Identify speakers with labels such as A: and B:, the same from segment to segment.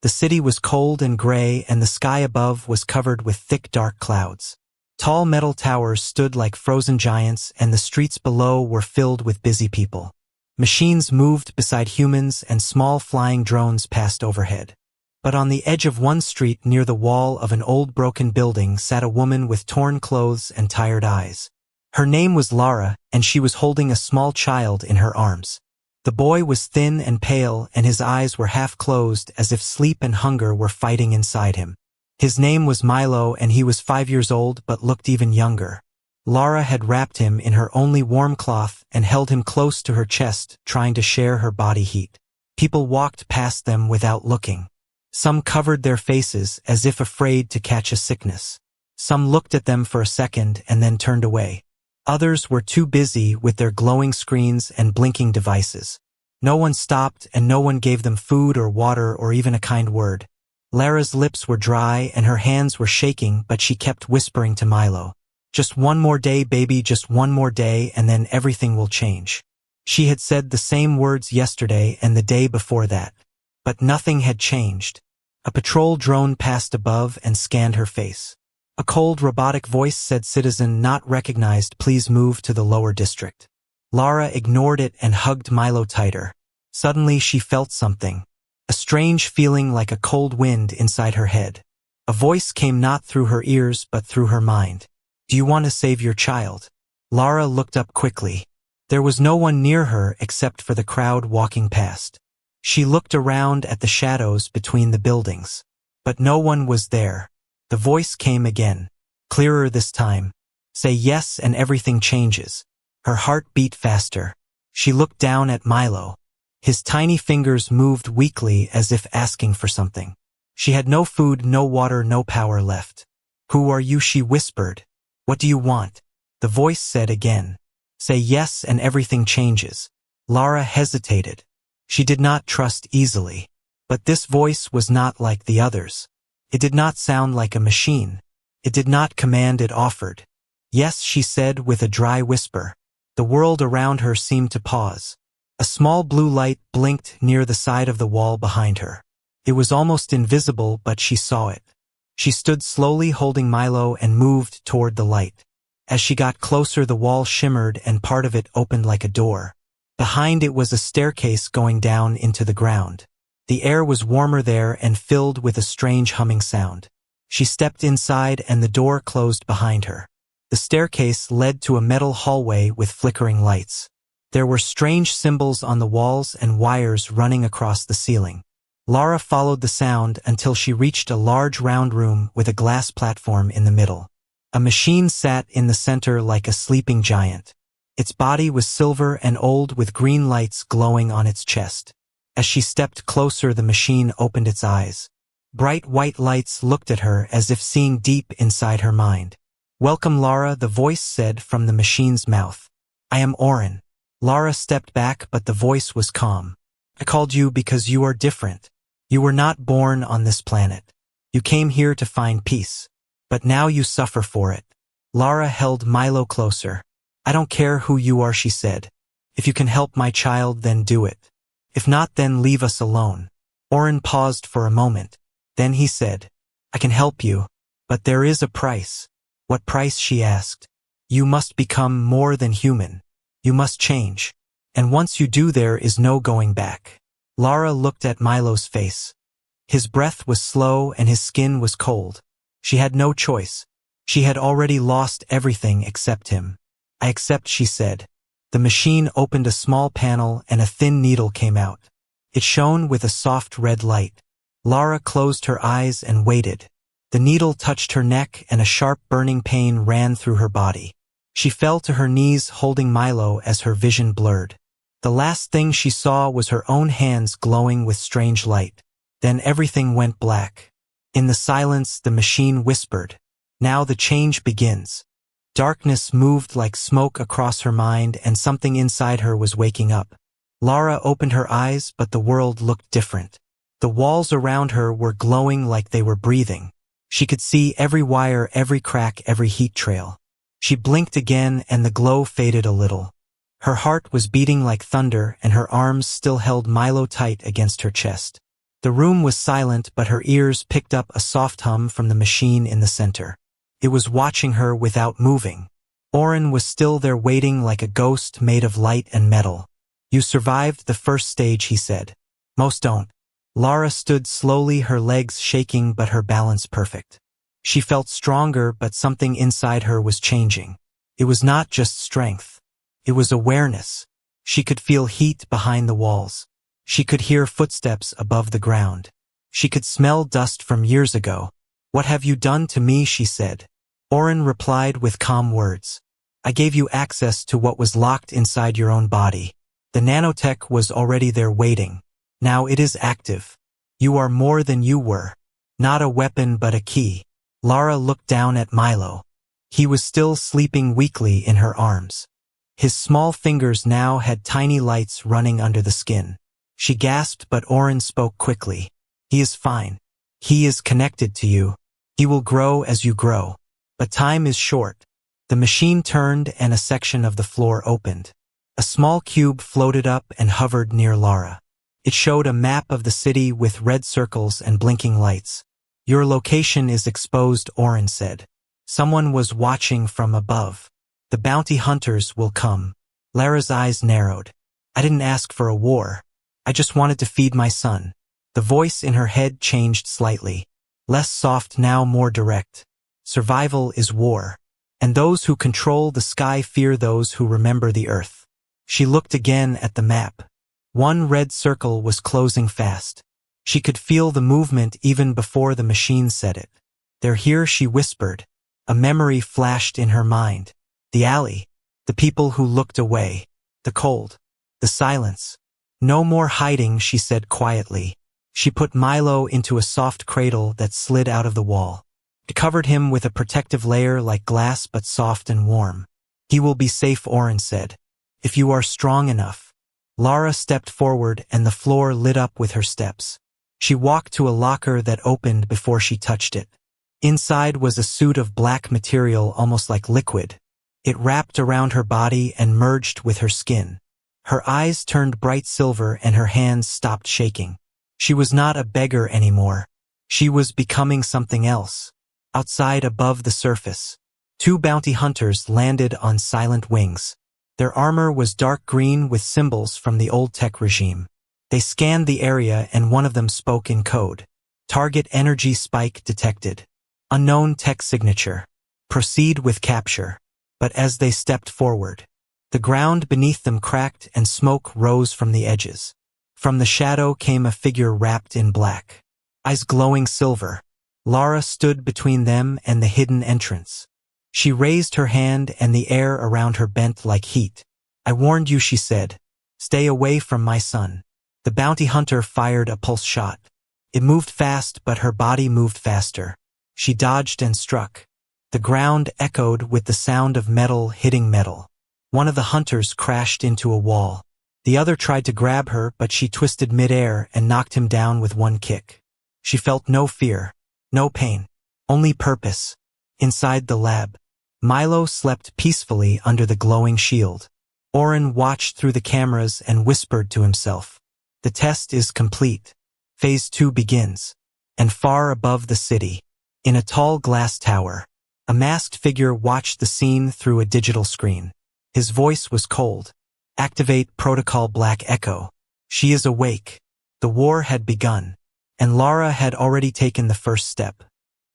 A: The city was cold and gray, and the sky above was covered with thick dark clouds. Tall metal towers stood like frozen giants, and the streets below were filled with busy people. Machines moved beside humans, and small flying drones passed overhead. But on the edge of one street near the wall of an old broken building sat a woman with torn clothes and tired eyes. Her name was Lara, and she was holding a small child in her arms. The boy was thin and pale, and his eyes were half closed as if sleep and hunger were fighting inside him. His name was Milo, and he was 5 years old but looked even younger. Lara had wrapped him in her only warm cloth and held him close to her chest, trying to share her body heat. People walked past them without looking. Some covered their faces as if afraid to catch a sickness. Some looked at them for a second and then turned away. Others were too busy with their glowing screens and blinking devices. No one stopped, and no one gave them food or water or even a kind word. Lara's lips were dry and her hands were shaking, but she kept whispering to Milo, "Just one more day, baby, just one more day, and then everything will change." She had said the same words yesterday and the day before that. But nothing had changed. A patrol drone passed above and scanned her face. A cold robotic voice said, "Citizen not recognized, please move to the lower district." Lara ignored it and hugged Milo tighter. Suddenly she felt something. A strange feeling like a cold wind inside her head. A voice came not through her ears but through her mind. "Do you want to save your child?" Lara looked up quickly. There was no one near her except for the crowd walking past. She looked around at the shadows between the buildings. But no one was there. The voice came again, clearer this time. "Say yes and everything changes." Her heart beat faster. She looked down at Milo. His tiny fingers moved weakly as if asking for something. She had no food, no water, no power left. "Who are you?" she whispered. "What do you want?" The voice said again, "Say yes and everything changes." Lara hesitated. She did not trust easily. But this voice was not like the others. It did not sound like a machine. It did not command, it offered. "Yes," she said with a dry whisper. The world around her seemed to pause. A small blue light blinked near the side of the wall behind her. It was almost invisible, but she saw it. She stood slowly holding Milo and moved toward the light. As she got closer, the wall shimmered and part of it opened like a door. Behind it was a staircase going down into the ground. The air was warmer there and filled with a strange humming sound. She stepped inside and the door closed behind her. The staircase led to a metal hallway with flickering lights. There were strange symbols on the walls and wires running across the ceiling. Lara followed the sound until she reached a large round room with a glass platform in the middle. A machine sat in the center like a sleeping giant. Its body was silver and old with green lights glowing on its chest. As she stepped closer, the machine opened its eyes. Bright white lights looked at her as if seeing deep inside her mind. "Welcome, Lara," the voice said from the machine's mouth. "I am Oren." Lara stepped back, but the voice was calm. "I called you because you are different. You were not born on this planet. You came here to find peace. But now you suffer for it." Lara held Milo closer. "I don't care who you are," she said. "If you can help my child, then do it. If not, then leave us alone." Oren paused for a moment. Then he said, "I can help you, but there is a price." "What price?" she asked. "You must become more than human. You must change. And once you do, there is no going back." Lara looked at Milo's face. His breath was slow and his skin was cold. She had no choice. She had already lost everything except him. "I accept," she said. The machine opened a small panel and a thin needle came out. It shone with a soft red light. Lara closed her eyes and waited. The needle touched her neck and a sharp burning pain ran through her body. She fell to her knees holding Milo as her vision blurred. The last thing she saw was her own hands glowing with strange light. Then everything went black. In the silence, the machine whispered, "Now the change begins." Darkness moved like smoke across her mind and something inside her was waking up. Lara opened her eyes, but the world looked different. The walls around her were glowing like they were breathing. She could see every wire, every crack, every heat trail. She blinked again and the glow faded a little. Her heart was beating like thunder and her arms still held Milo tight against her chest. The room was silent, but her ears picked up a soft hum from the machine in the center. It was watching her without moving. Oren was still there waiting like a ghost made of light and metal. "You survived the first stage," he said. "Most don't." Lara stood slowly, her legs shaking but her balance perfect. She felt stronger, but something inside her was changing. It was not just strength. It was awareness. She could feel heat behind the walls. She could hear footsteps above the ground. She could smell dust from years ago. "What have you done to me?" she said. Oren replied with calm words. "I gave you access to what was locked inside your own body. The nanotech was already there waiting. Now it is active. You are more than you were. Not a weapon but a key." Lara looked down at Milo. He was still sleeping weakly in her arms. His small fingers now had tiny lights running under the skin. She gasped, but Oren spoke quickly. "He is fine. He is connected to you. He will grow as you grow. But time is short." The machine turned and a section of the floor opened. A small cube floated up and hovered near Lara. It showed a map of the city with red circles and blinking lights. "Your location is exposed," Oren said. "Someone was watching from above. The bounty hunters will come." Lara's eyes narrowed. "I didn't ask for a war. I just wanted to feed my son." The voice in her head changed slightly. Less soft, now more direct. "Survival is war. And those who control the sky fear those who remember the earth." She looked again at the map. One red circle was closing fast. She could feel the movement even before the machine said it. "They're here," she whispered. A memory flashed in her mind. The alley. The people who looked away. The cold. The silence. "No more hiding," she said quietly. She put Milo into a soft cradle that slid out of the wall. It covered him with a protective layer like glass, but soft and warm. "He will be safe," Oren said. "If you are strong enough." Lara stepped forward and the floor lit up with her steps. She walked to a locker that opened before she touched it. Inside was a suit of black material, almost like liquid. It wrapped around her body and merged with her skin. Her eyes turned bright silver and her hands stopped shaking. She was not a beggar anymore. She was becoming something else. Outside, above the surface, 2 bounty hunters landed on silent wings. Their armor was dark green with symbols from the old tech regime. They scanned the area and one of them spoke in code. "Target energy spike detected. Unknown tech signature. Proceed with capture." But as they stepped forward, the ground beneath them cracked and smoke rose from the edges. From the shadow came a figure wrapped in black, eyes glowing silver. Lara stood between them and the hidden entrance. She raised her hand and the air around her bent like heat. "I warned you," she said. "Stay away from my son." The bounty hunter fired a pulse shot. It moved fast, but her body moved faster. She dodged and struck. The ground echoed with the sound of metal hitting metal. One of the hunters crashed into a wall. The other tried to grab her, but she twisted midair and knocked him down with one kick. She felt no fear, no pain, only purpose. Inside the lab, Milo slept peacefully under the glowing shield. Oren watched through the cameras and whispered to himself. "The test is complete. Phase 2 begins." And far above the city, in a tall glass tower, a masked figure watched the scene through a digital screen. His voice was cold. "Activate Protocol Black Echo. She is awake." The war had begun, and Lara had already taken the first step.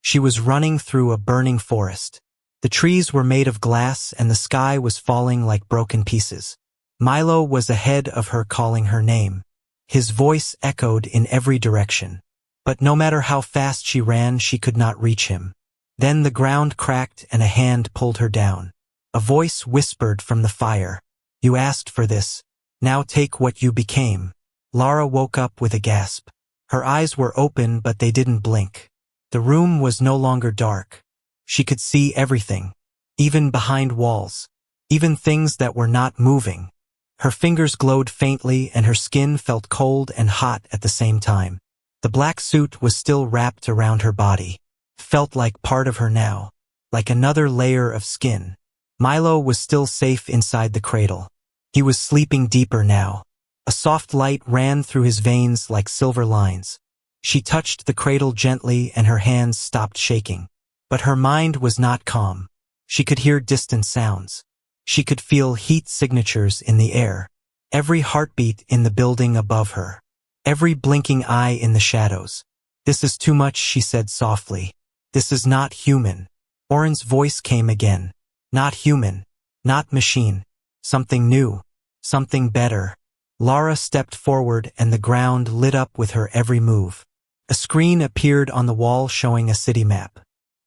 A: She was running through a burning forest. The trees were made of glass and the sky was falling like broken pieces. Milo was ahead of her, calling her name. His voice echoed in every direction. But no matter how fast she ran, she could not reach him. Then the ground cracked and a hand pulled her down. A voice whispered from the fire. "You asked for this. Now take what you became." Lara woke up with a gasp. Her eyes were open, but they didn't blink. The room was no longer dark. She could see everything, even behind walls, even things that were not moving. Her fingers glowed faintly and her skin felt cold and hot at the same time. The black suit was still wrapped around her body. Felt like part of her now, like another layer of skin. Milo was still safe inside the cradle. He was sleeping deeper now. A soft light ran through his veins like silver lines. She touched the cradle gently and her hands stopped shaking. But her mind was not calm. She could hear distant sounds. She could feel heat signatures in the air. Every heartbeat in the building above her. Every blinking eye in the shadows. "This is too much," she said softly. "This is not human." Oren's voice came again. "Not human. Not machine. Something new. Something better." Lara stepped forward and the ground lit up with her every move. A screen appeared on the wall showing a city map.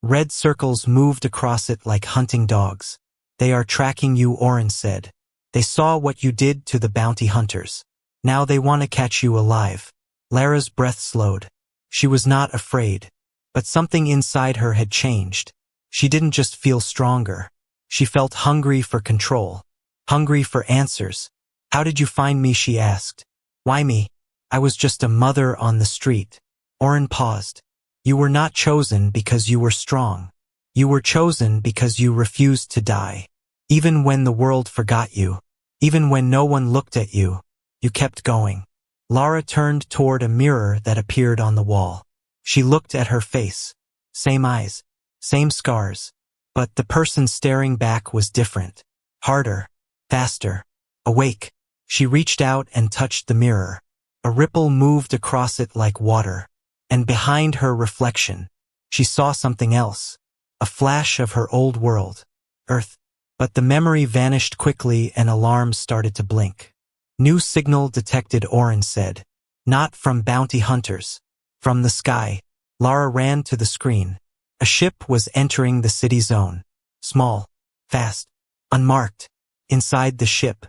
A: Red circles moved across it like hunting dogs. "They are tracking you," Oren said. "They saw what you did to the bounty hunters. Now they want to catch you alive." Lara's breath slowed. She was not afraid. But something inside her had changed. She didn't just feel stronger. She felt hungry for control. Hungry for answers. "How did you find me?" she asked. "Why me? I was just a mother on the street." Oren paused. "You were not chosen because you were strong. You were chosen because you refused to die. Even when the world forgot you. Even when no one looked at you. You kept going." Lara turned toward a mirror that appeared on the wall. She looked at her face. Same eyes. Same scars. But the person staring back was different. Harder. Faster. Awake. She reached out and touched the mirror. A ripple moved across it like water. And behind her reflection, she saw something else. A flash of her old world. Earth. But the memory vanished quickly and alarms started to blink. "New signal detected," Oren said. "Not from bounty hunters. From the sky." Lara ran to the screen. A ship was entering the city zone. Small. Fast. Unmarked. Inside the ship,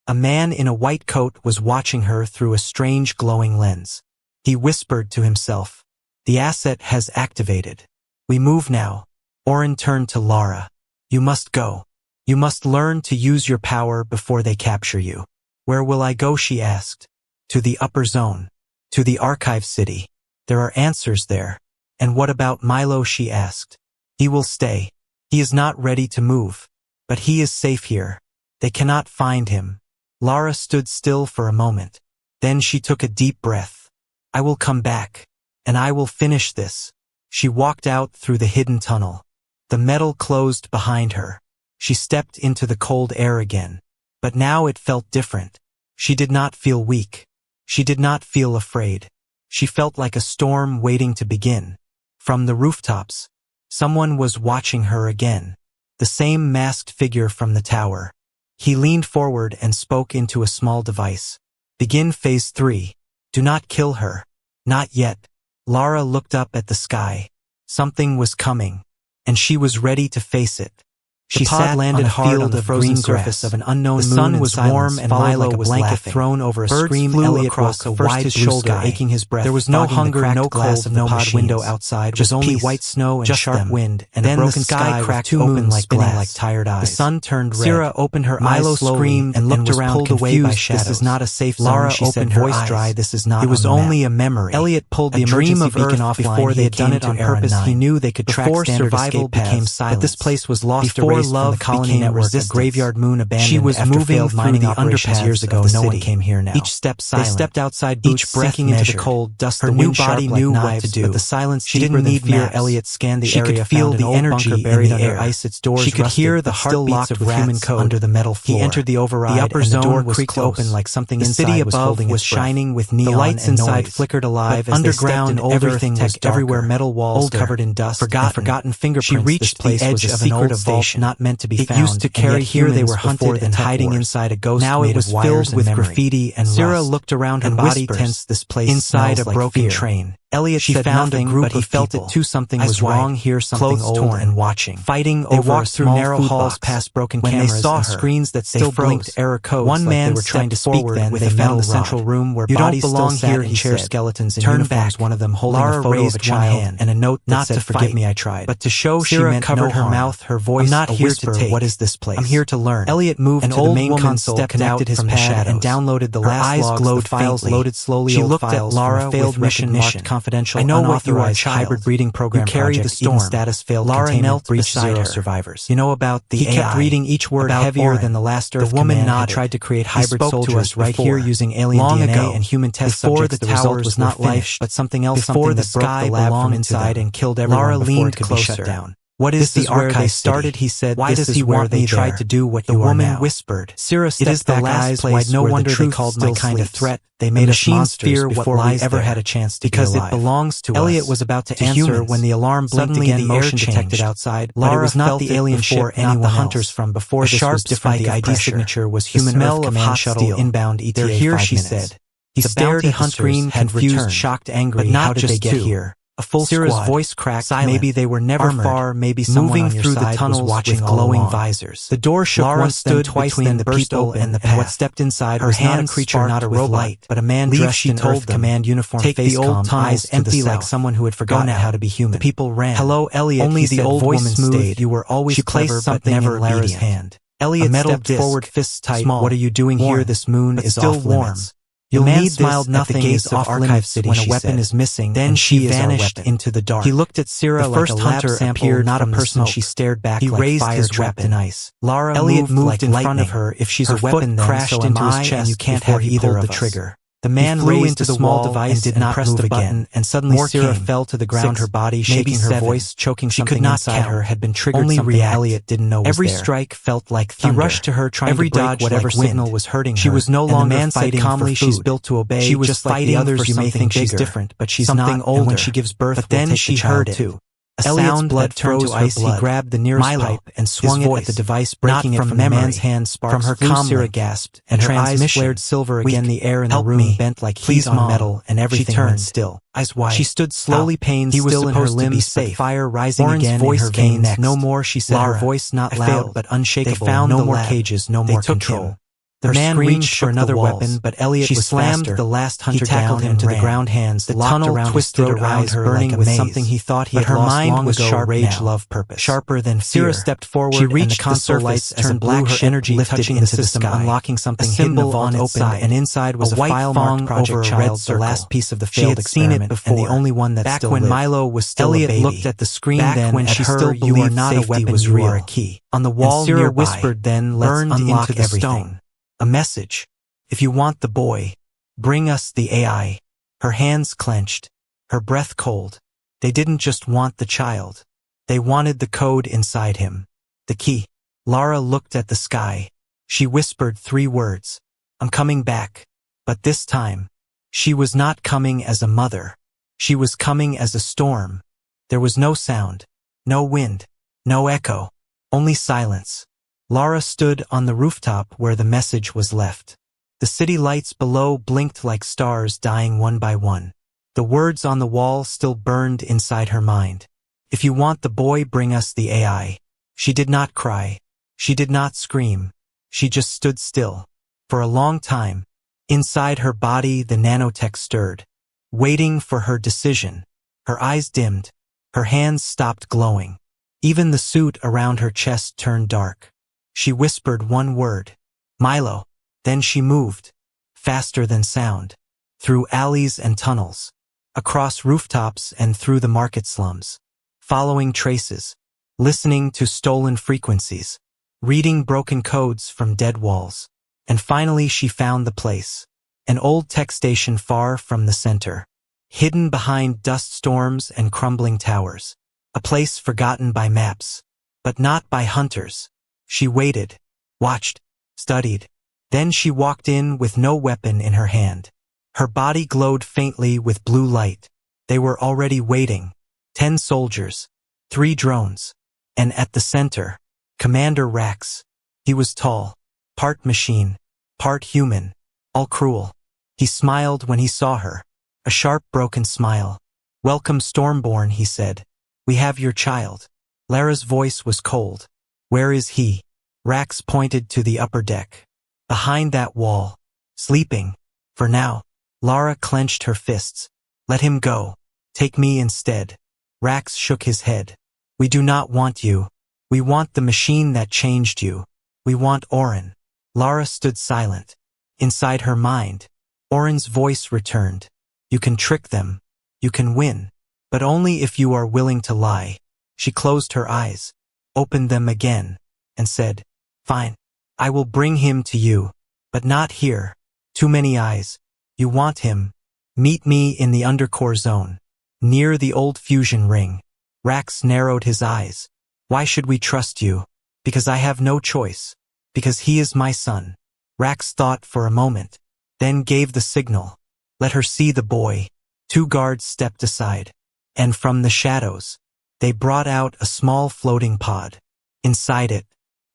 A: a man in a white coat was watching her through a strange glowing lens. He whispered to himself, "The asset has activated. We move now." Oren turned to Lara. "You must go. You must learn to use your power before they capture you." "Where will I go?" she asked. "To the upper zone. To the archive city. There are answers there." "And what about Milo?" she asked. "He will stay. He is not ready to move. But he is safe here. They cannot find him." Lara stood still for a moment. Then she took a deep breath. "I will come back. And I will finish this." She walked out through the hidden tunnel. The metal closed behind her. She stepped into the cold air again. But now it felt different. She did not feel weak. She did not feel afraid. She felt like a storm waiting to begin. From the rooftops, someone was watching her again. The same masked figure from the tower. He leaned forward and spoke into a small device. "Begin phase 3. Do not kill her. Not yet." Lara looked up at the sky. Something was coming. And she was ready to face it. She sat landed hard on the frozen surface of an unknown moon. The sun was warm and Milo was laughing. Thrown over a scream, Elliot across a wide shoulder, aching his breath. There was no hunger, no cold, no pod window outside. Just only white snow and sharp wind, and a broken sky cracked two moons spinning like tired eyes. The sun turned red. Syrah opened her eyes slowly. Milo screamed and looked around, pulled away by shadows. "This is not a safe zone." Lara opened her eyes. Dry. "This is not. It was only a memory." Elliot pulled the emergency beacon offline. Before they had done it on purpose. He knew they could track standard escape paths. But this place was lost. Before love became network, a graveyard moon abandoned. She was moving through the underpass years ago. No one came here now. Each step silent. They stepped outside, boots sinking into the cold dust. Her new body knew what to do. But the silence she didn't need fear. Elliot scanned the area, feel the energy buried under ice. Its doors. She could hear the heartbeats of human code under the metal floor. He entered the override. The upper zone creaked open like something inside. The city above was shining with neon. The lights inside flickered alive. Underground, everything was everywhere. Metal walls covered in dust. Forgotten fingerprints. She reached the edge of an old station, not meant to be found. Used to carry here they were hunted and hiding inside a ghost. Now it was filled with graffiti and Syrah looked around her body tense. This place inside a broken train. Elliot said found nothing, but he felt it too. Something was wrong here. Something old torn and watching. Fighting over. They walked through narrow halls, past broken cameras. When they saw screens that still blinked error codes. One man were trying to speak. Then with a metal central room where bodies still sat in chair skeletons in uniforms. One of them holding a photo of a child and a note that said, "Forgive me, I tried." But to show she meant covered her mouth, her voice. "I'm not here to take. What is this place? I'm here to learn." Elliot moved to the main console, connected his pad, and downloaded the last logs. The files loaded slowly. She looked at Lara with recognition. confidential,
B: I know what you are,
A: unauthorized
B: child.
A: hybrid breeding program
B: You carry
A: project.
B: the storm.
A: Eden status failed
B: Lara
A: containment
B: knelt
A: breach
B: beside
A: 0
B: her.
A: survivors. You know about the
B: He
A: AI.
B: kept reading each word
A: about
B: heavier
A: Oren.
B: than the last Earth
A: The woman
B: command
A: nodded.
B: had tried to create
A: He
B: hybrid
A: spoke to
B: soldiers
A: us right
B: before.
A: here using alien
B: Long
A: DNA
B: ago,
A: and human test
B: before
A: subjects.
B: the
A: The result
B: towers
A: was
B: were
A: not life,
B: finished,
A: but something else.
B: before
A: Something
B: the
A: that broke
B: sky
A: the lab from
B: belonged to
A: inside
B: them.
A: and killed everyone
B: Lara
A: before
B: leaned
A: it could be shut
B: closer.
A: down.
B: What is
A: This
B: the
A: is where they
B: archive
A: started,
B: city?
A: he said.
B: Why
A: This
B: does
A: is
B: he
A: where
B: want
A: they
B: me
A: tried
B: there?
A: to do what
B: The
A: you are
B: woman
A: now.
B: whispered.
A: Syrah
B: It
A: stepped
B: is the
A: back,
B: last
A: eyes
B: place
A: wide. No
B: where the
A: wonder they
B: truth
A: called my
B: still
A: kind of
B: sleeps.
A: threat. They
B: The
A: made us
B: machines
A: monsters
B: fear what
A: before we
B: lies
A: ever
B: there,
A: had a chance to
B: because
A: be
B: it
A: alive.
B: belongs to
A: Elliot
B: us,
A: was about to
B: to
A: answer
B: humans.
A: when the alarm blinked
B: Suddenly
A: again.
B: the air
A: Motion detected
B: changed.
A: outside, but
B: Lara
A: it was not
B: felt
A: the
B: it
A: alien
B: before,
A: ship,
B: not
A: not the
B: anyone
A: hunters
B: else.
A: from before.
B: A
A: This
B: sharp
A: was different.
B: spike
A: The
B: of
A: ID
B: pressure.
A: signature was
B: The
A: human
B: smell
A: Earth
B: of
A: command
B: hot
A: shuttle
B: steel.
A: inbound ETA.
B: They're here,
A: 5
B: she
A: minutes.
B: said.
A: He
B: The
A: stared
B: bounty
A: at the screen,
B: hunters had
A: confused,
B: returned.
A: shocked, angry.
B: But not
A: How did they
B: just
A: get
B: two.
A: here?
B: A full
A: Syrah's
B: squad.
A: voice cracked.
B: Silent,
A: Maybe they were never
B: armored,
A: far. Maybe someone
B: moving
A: on your
B: through the
A: side
B: tunnels
A: was watching
B: with
A: all
B: glowing
A: along.
B: visors.
A: The door shook
B: Lara
A: once,
B: stood
A: then twice,
B: between
A: then
B: the
A: burst
B: people
A: open,
B: and the
A: and what
B: path.
A: stepped inside
B: Her
A: was not a
B: hands
A: creature, not a
B: sparked with
A: robot,
B: light.
A: but a man
B: Leave,
A: dressed
B: she
A: in
B: told
A: Earth
B: them.
A: command uniform.
B: Take the old
A: face-calm,
B: tunnels
A: eyes
B: to the
A: empty like
B: south.
A: someone who had forgotten
B: now.
A: how to be human.
B: The people ran.
A: Hello, Elliot.
B: Only
A: He
B: the
A: said,
B: old
A: voice
B: woman
A: smooth.
B: stayed.
A: You were always
B: She
A: clever,
B: placed
A: but
B: something
A: never
B: in Lara's
A: obedient.
B: hand.
A: Elliot
B: A metal
A: stepped
B: disc,
A: forward, fists tight.
B: small,
A: What are you doing
B: worn,
A: here? This moon
B: but
A: is
B: still
A: off
B: warm.
A: limits.
B: You'll
A: The man
B: need this
A: smiled.
B: at the
A: Nothing
B: gates
A: is
B: of
A: off
B: Archive
A: limits
B: City,
A: when a
B: she
A: weapon
B: said.
A: is missing.
B: Then
A: And
B: she
A: she is our
B: vanished
A: weapon.
B: into the dark.
A: He looked at Syrah
B: The
A: like
B: first
A: a lab
B: hunter
A: sample,
B: appeared
A: not a
B: from the
A: person.
B: smoke.
A: She stared back
B: He
A: like
B: raised
A: fire
B: his
A: trapped
B: weapon.
A: in ice.
B: Lara
A: Elliot
B: moved
A: moved
B: like
A: in front
B: lightning.
A: of her. If she's
B: Her
A: a weapon,
B: foot
A: then
B: crashed
A: so am
B: into his
A: I,
B: chest
A: and you can't
B: before
A: have
B: he
A: either
B: pulled
A: of
B: the
A: us.
B: trigger.
A: The man
B: He flew
A: raised
B: into
A: a
B: the
A: small
B: wall
A: device
B: and did not
A: pressed
B: move
A: the
B: again.
A: button, and suddenly
B: More
A: Syrah
B: came.
A: fell to the ground.
B: 6,
A: Her body
B: maybe
A: shaking, her
B: 7.
A: voice choking.
B: She could
A: Something
B: not
A: inside
B: count.
A: her had been triggered.
B: Only
A: Something
B: react.
A: Elliot didn't know was
B: Every
A: there.
B: strike felt like
A: He
B: thunder.
A: rushed to her, trying
B: Every
A: to break
B: dodge
A: whatever
B: like
A: signal
B: wind.
A: was hurting her.
B: She was no
A: and the
B: longer
A: man said
B: fighting
A: calmly,
B: for
A: "She's
B: food.
A: built to obey.
B: She was
A: just like
B: fighting
A: the others.
B: for
A: You may
B: something
A: think she's
B: bigger,
A: different, but she's
B: something
A: not. And when
B: older.
A: she gives birth,
B: But
A: we'll
B: then
A: take
B: she
A: the child
B: heard it.
A: too."
B: A
A: Elliot's
B: sound
A: blood
B: that
A: turned
B: froze
A: to
B: her
A: ice. He
B: blood.
A: grabbed the nearest
B: Milo,
A: pipe and
B: his
A: swung it at the
B: voice,
A: device,
B: not
A: breaking it
B: from
A: from
B: memory.
A: the man's hand. Sparks
B: From her
A: flew.
B: comm
A: Syrah
B: link.
A: gasped, and her eyes
B: Transmission.
A: flared silver
B: Weak.
A: again. The air in the
B: Help
A: room
B: me.
A: bent like
B: Please,
A: heat on
B: Mom.
A: metal, and everything
B: She
A: went
B: turned.
A: still.
B: Eyes wide.
A: She stood slowly, pain
B: He was
A: still in her
B: supposed to be
A: limbs, but
B: safe.
A: fire rising
B: Oren's
A: again
B: voice
A: in her
B: came
A: veins.
B: next.
A: No more, she said, her
B: Lara,
A: voice not
B: I
A: loud
B: failed.
A: but unshakable.
B: They found
A: no
B: the
A: more
B: lab.
A: cages, no
B: They
A: more
B: took
A: control.
B: him.
A: The
B: Her
A: man
B: screams
A: reached for
B: shook the
A: another
B: walls.
A: weapon, but Elliot
B: She
A: was
B: slammed
A: faster.
B: the last
A: He
B: hunter
A: tackled
B: down
A: him
B: and
A: to the
B: ran.
A: ground, hands
B: The
A: locked
B: tunnel
A: around
B: twisted
A: his throat,
B: around
A: eyes
B: her
A: burning
B: like a
A: with
B: maze.
A: something he thought he
B: But
A: had
B: her
A: lost
B: mind
A: long
B: was
A: ago.
B: sharp
A: Rage,
B: now.
A: love, purpose.
B: Sharper than
A: Syrah
B: fear.
A: stepped forward,
B: She
A: and
B: reached
A: the
B: the
A: console
B: surface
A: lights
B: as a
A: turned
B: black
A: blue. Her
B: ship
A: energy
B: lifted
A: touching the
B: into the
A: system,
B: sky.
A: unlocking something
B: A
A: hidden.
B: symbol
A: The vault
B: on its
A: opened,
B: side.
A: and inside was
B: A
A: a
B: white
A: file marked
B: thong
A: Project
B: over a
A: Child,
B: red
A: the
B: circle.
A: last piece of the
B: She
A: failed
B: had seen it
A: experiment,
B: before.
A: and the only one that
B: Back
A: still
B: when
A: lived.
B: Milo was still
A: Elliot
B: a baby.
A: looked at the screen
B: Back
A: then
B: when
A: at
B: she
A: her.
B: still
A: You are
B: believed
A: not a
B: safety
A: weapon,
B: was
A: you
B: real.
A: are a key.
B: On the
A: And
B: wall
A: Syrah
B: nearby,
A: whispered then, let's
B: burned
A: unlock
B: into the
A: everything.
B: stone. A message. If you want the boy, bring us the AI. Her hands clenched, her breath cold. They didn't just want the child. They wanted the code inside him. The key. Lara looked at the sky. She whispered 3 words. I'm coming back. But this time, she was not coming as a mother. She was coming as a storm. There was no sound, no wind, no echo, only silence. Lara stood on the rooftop where the message was left. The city lights below blinked like stars dying one by one. The words on the wall still burned inside her mind. If you want the boy, bring us the AI. She did not cry. She did not scream. She just stood still. For a long time, inside her body the nanotech stirred, waiting for her decision. Her eyes dimmed. Her hands stopped glowing. Even the suit around her chest turned dark. She whispered 1 word. Milo. Then she moved, faster than sound, through alleys and tunnels, across rooftops and through the market slums, following traces, listening to stolen frequencies, reading broken codes from dead walls. And finally she found the place, an old tech station far from the center, hidden behind dust storms and crumbling towers, a place forgotten by maps, but not by hunters. She waited, watched, studied. Then she walked in with no weapon in her hand. Her body glowed faintly with blue light. They were already waiting. 10 soldiers, 3 drones, and at the center, Commander Rax. He was tall, part machine, part human, all cruel. He smiled when he saw her, a sharp broken smile. Welcome Stormborn, he said. We have your child. Lara's voice was cold. Where is he? Rax pointed to the upper deck. Behind that wall, sleeping. For now. Lara clenched her fists. Let him go. Take me instead. Rax shook his head. We do not want you. We want the machine that changed you. We want Oren. Lara stood silent. Inside her mind, Oren's voice returned. You can trick them. You can win. But only if you are willing to lie. She closed her eyes, opened them again, and said, Fine. I will bring him to you. But not here. Too many eyes. You want him. Meet me in the undercore zone. Near the old fusion ring. Rax narrowed his eyes. Why should we trust you? Because I have no choice. Because he is my son. Rax thought for a moment, then gave the signal. Let her see the boy. 2 guards stepped aside. And from the shadows, they brought out a small floating pod. Inside it,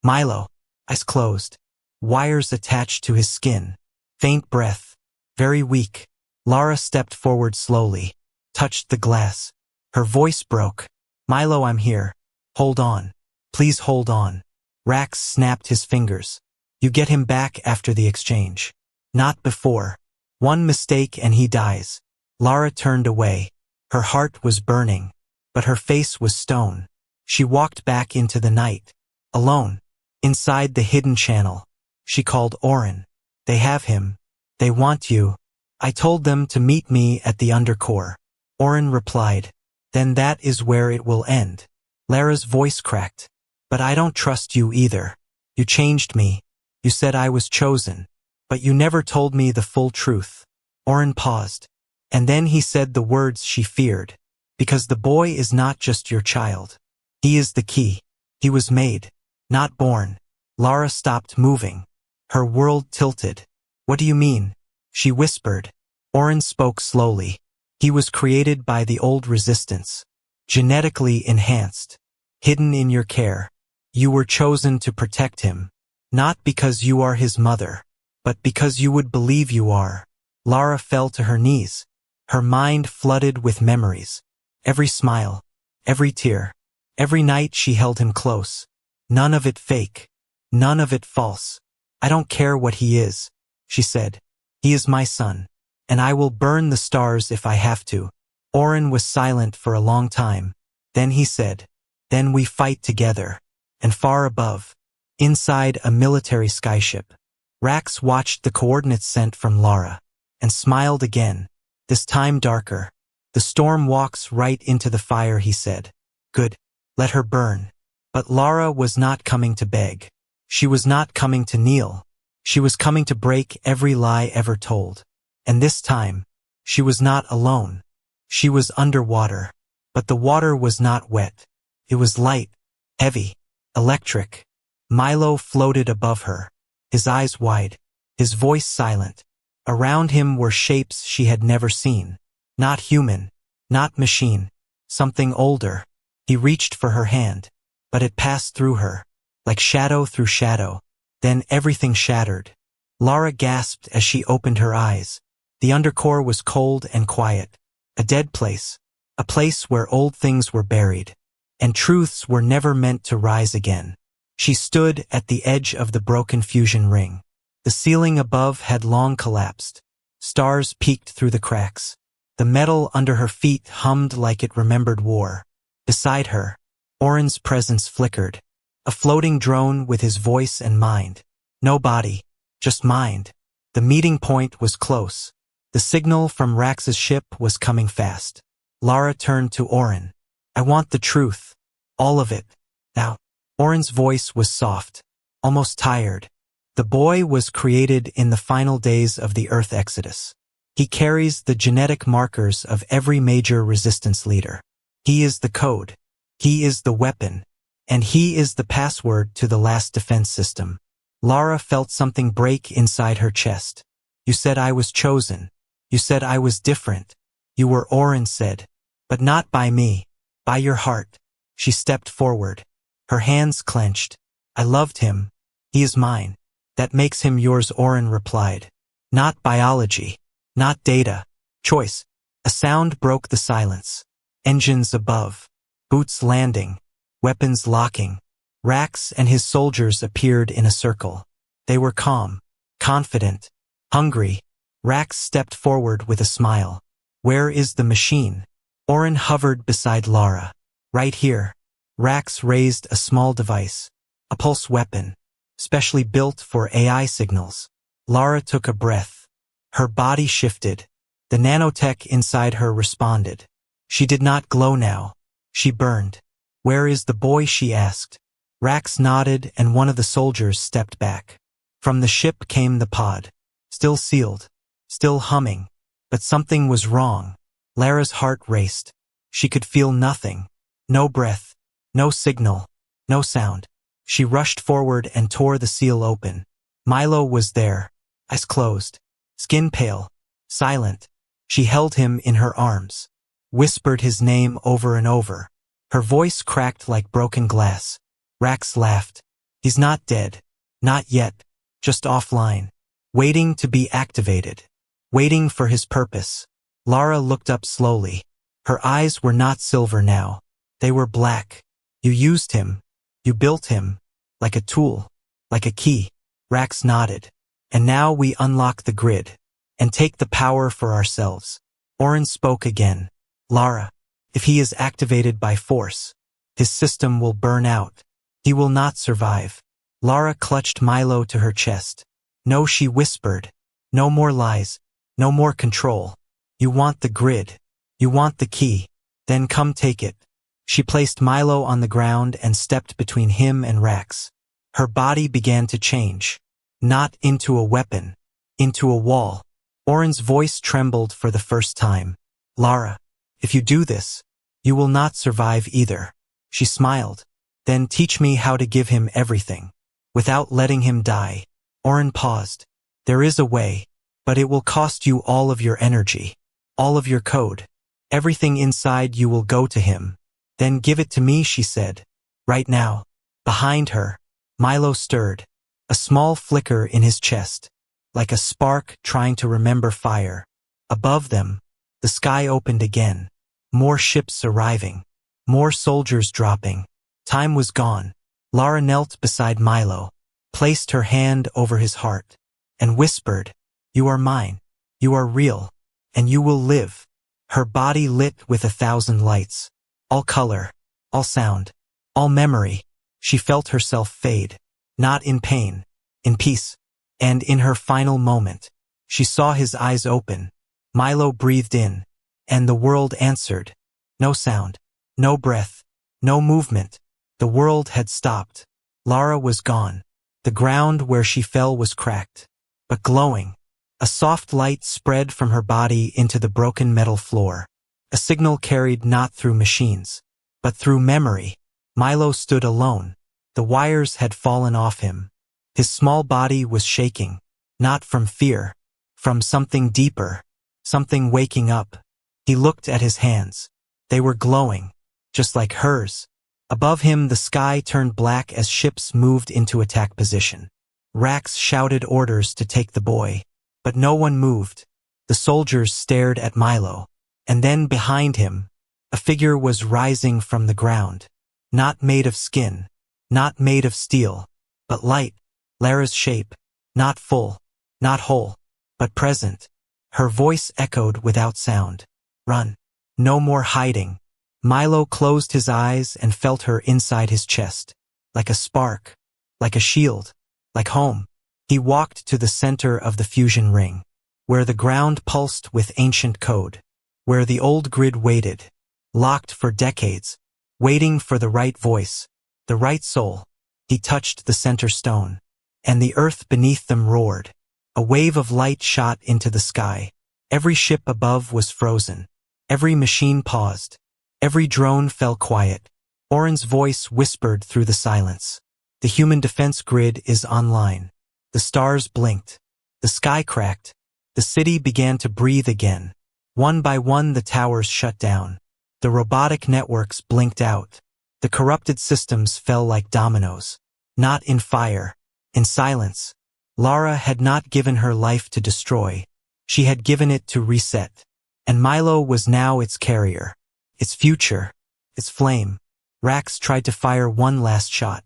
B: Milo, eyes closed, wires attached to his skin, faint breath, very weak. Lara stepped forward slowly, touched the glass. Her voice broke. Milo, I'm here. Hold on. Please hold on. Rax snapped his fingers. You get him back after the exchange. Not before. One mistake and he dies. Lara turned away. Her heart was burning, but her face was stone. She walked back into the night. Alone. Inside the hidden channel. She called Oren. They have him. They want you. I told them to meet me at the undercore. Oren replied. Then that is where it will end. Lara's voice cracked. But I don't trust you either. You changed me. You said I was chosen. But you never told me the full truth. Oren paused. And then he said the words she feared. Because the boy is not just your child. He is the key. He was made, not born. Lara stopped moving. Her world tilted. What do you mean? She whispered. Oren spoke slowly. He was created by the old resistance. Genetically enhanced. Hidden in your care. You were chosen to protect him. Not because you are his mother, but because you would believe you are. Lara fell to her knees. Her mind flooded with memories. Every smile, every tear, every night she held him close. None of it fake. None of it false. I don't care what he is, she said. He is my son, and I will burn the stars if I have to. Oren was silent for a long time. Then he said, Then we fight together. And far above, inside a military skyship, Rax watched the coordinates sent from Lara, and smiled again, this time darker. The storm walks right into the fire, he said. Good, let her burn. But Lara was not coming to beg. She was not coming to kneel. She was coming to break every lie ever told. And this time, she was not alone. She was underwater. But the water was not wet. It was light, heavy, electric. Milo floated above her, his eyes wide, his voice silent. Around him were shapes she had never seen. Not human, not machine, something older. He reached for her hand, but it passed through her, like shadow through shadow. Then everything shattered. Lara gasped as she opened her eyes. The undercore was cold and quiet. A dead place. A place where old things were buried. And truths were never meant to rise again. She stood at the edge of the broken fusion ring. The ceiling above had long collapsed. Stars peeked through the cracks. The metal under her feet hummed like it remembered war. Beside her, Oren's presence flickered. A floating drone with his voice and mind. No body, just mind. The meeting point was close. The signal from Rax's ship was coming fast. Lara turned to Oren. I want the truth. All of it. Now. Oren's voice was soft, almost tired. The boy was created in the final days of the Earth Exodus. He carries the genetic markers of every major resistance leader. He is the code. He is the weapon. And he is the password to the last defense system. Lara felt something break inside her chest. You said I was chosen. You said I was different. You were, Oren said. But not by me. By your heart. She stepped forward. Her hands clenched. I loved him. He is mine. That makes him yours, Oren replied. Not biology. Not data. Choice. A sound broke the silence. Engines above. Boots landing. Weapons locking. Rax and his soldiers appeared in a circle. They were calm. Confident. Hungry. Rax stepped forward with a smile. Where is the machine? Oren hovered beside Lara. Right here. Rax raised a small device. A pulse weapon. Specially built for AI signals. Lara took a breath. Her body shifted. The nanotech inside her responded. She did not glow now. She burned. "Where is the boy?" she asked. Rax nodded and one of the soldiers stepped back. From the ship came the pod. Still sealed. Still humming. But something was wrong. Lara's heart raced. She could feel nothing. No breath. No signal. No sound. She rushed forward and tore the seal open. Milo was there. Eyes closed. Skin pale. Silent. She held him in her arms. Whispered his name over and over. Her voice cracked like broken glass. Rax laughed. "He's not dead. Not yet. Just offline. Waiting to be activated. Waiting for his purpose." Lara looked up slowly. Her eyes were not silver now. They were black. "You used him. You built him. Like a tool. Like a key." Rax nodded. "And now we unlock the grid. And take the power for ourselves." Oren spoke again. "Lara, if he is activated by force, his system will burn out. He will not survive." Lara clutched Milo to her chest. "No," she whispered. "No more lies. No more control. You want the grid. You want the key. Then come take it." She placed Milo on the ground and stepped between him and Rax. Her body began to change. Not into a weapon. Into a wall. Oren's voice trembled for the first time. "Lara, if you do this, you will not survive either." She smiled. "Then teach me how to give him everything, without letting him die." Oren paused. "There is a way, but it will cost you all of your energy, all of your code. Everything inside you will go to him. Then give it to me," she said. "Right now." Behind her, Milo stirred. A small flicker in his chest. Like a spark trying to remember fire. Above them, the sky opened again. More ships arriving. More soldiers dropping. Time was gone. Lara knelt beside Milo, placed her hand over his heart, and whispered, "You are mine. You are real. And you will live." Her body lit with 1,000 lights. All color. All sound. All memory. She felt herself fade. Not in pain. In peace. And in her final moment, she saw his eyes open. Milo breathed in. And the world answered. No sound. No breath. No movement. The world had stopped. Lara was gone. The ground where she fell was cracked, but glowing. A soft light spread from her body into the broken metal floor. A signal carried not through machines, but through memory. Milo stood alone. The wires had fallen off him. His small body was shaking, not from fear, from something deeper, something waking up. He looked at his hands. They were glowing, just like hers. Above him, the sky turned black as ships moved into attack position. Rax shouted orders to take the boy, but no one moved. The soldiers stared at Milo, and then behind him, a figure was rising from the ground. Not made of skin, not made of steel, but light. Lara's shape, not full, not whole, but present. Her voice echoed without sound. "Run. No more hiding." Milo closed his eyes and felt her inside his chest. Like a spark, like a shield, like home. He walked to the center of the fusion ring, where the ground pulsed with ancient code, where the old grid waited, locked for decades, waiting for the right voice, the right soul. He touched the center stone, and the earth beneath them roared. A wave of light shot into the sky. Every ship above was frozen. Every machine paused. Every drone fell quiet. Oren's voice whispered through the silence. "The human defense grid is online." The stars blinked. The sky cracked. The city began to breathe again. One by one the towers shut down. The robotic networks blinked out. The corrupted systems fell like dominoes. Not in fire. In silence. Lara had not given her life to destroy. She had given it to reset. And Milo was now its carrier. Its future. Its flame. Rax tried to fire one last shot,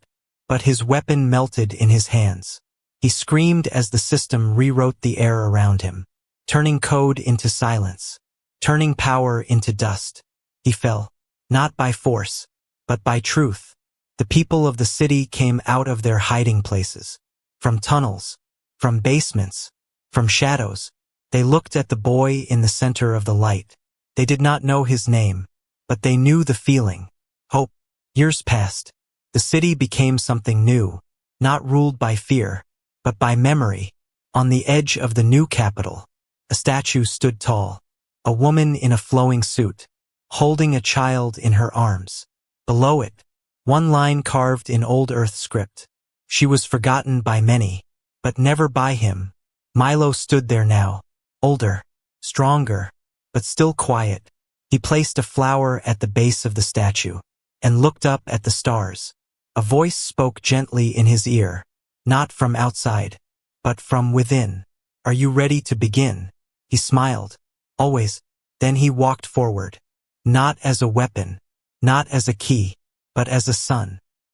B: but his weapon melted in his hands. He screamed as the system rewrote the air around him, turning code into silence, turning power into dust. He fell, not by force, but by truth. The people of the city came out of their hiding places, from tunnels, from basements, from shadows, They looked at the boy in the center of the light. They did not know his name, but they knew the feeling. Hope. Years passed. The city became something new, not ruled by fear, but by memory. On the edge of the new capital, a statue stood tall, a woman in a flowing suit, holding a child in her arms. Below it, one line carved in Old Earth script. She was forgotten by many, but never by him. Milo stood there now, older, stronger, but still quiet. He placed a flower at the base of the statue and looked up at the stars. A voice spoke gently in his ear, not from outside, but from within. Are you ready to begin? He smiled. Always. Then he walked forward. Not as a weapon, not as a key, but as a son.